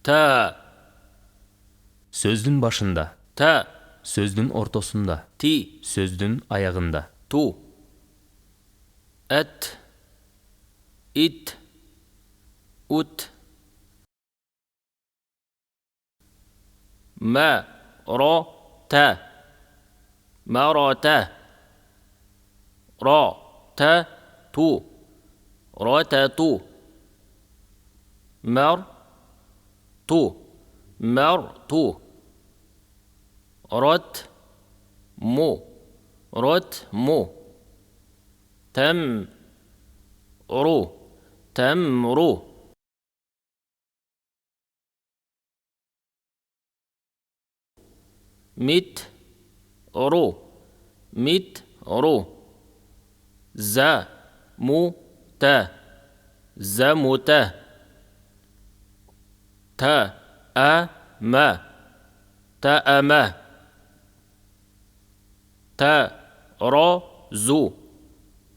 تا. Сөздүн башында. تا. Сөздүн ортосунда. تي. Сөздүн аягында. تو. أت. إت. أت. ما. را. تا. مرات. را. تا. تو. رتت. مر. تو. مرت. رت. مو. رت مو. تم. رو. تمرو. مت. رو. مت رو. ز. مو. تا. زمت. تا. أ. ما. تأمه. تا. را. زو.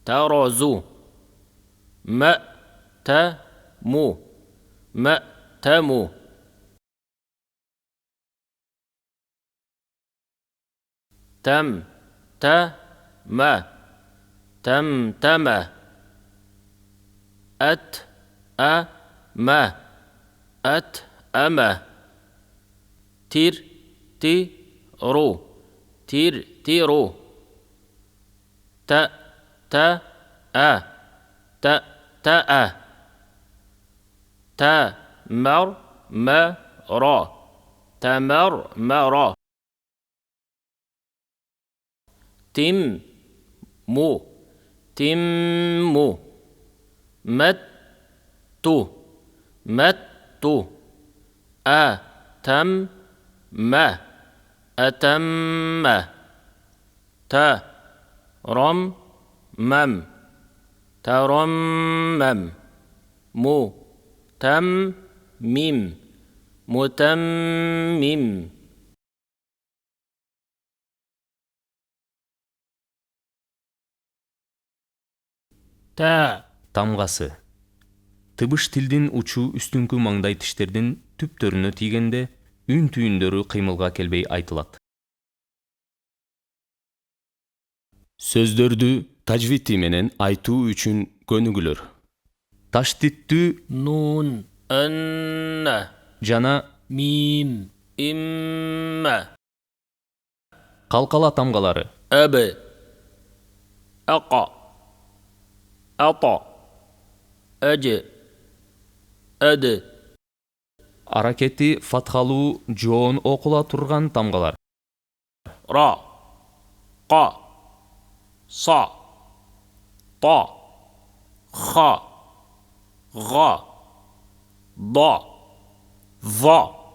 ترزو. ما. تا. مو. ما. تمو. تم. تا. ما. تم. تمه. أت. أ. ما. أت. أمه. تير. تي. رو. تير. تيرو. تا. تا. أ. تا. تأ. تا. مر. ما. را. تمر. مرا. تم. مو. تمو. مت. مت. أتم. ما. أتم. تا. رم. مم. ترمم. مو. تم. ميم. متمم. تا. Тамгасы. Тыбыш тилдин учу үстүңкү маңдай тиштердин түптөрүнө тийгенде үн түйүндөрү кыймылга келбей айтылат. Сөздөрдү тажвити менен айтуу үчүн көнүгүлөр. Таштиттүү نون. أن. жана ميم. إما. калкала тамгалары. أب. أقى. أطى. أج. أد. Аракети фатхалуу жоон окула турган тамгалар. را. قا. صا. طا. خا. غا. ضا. ظا.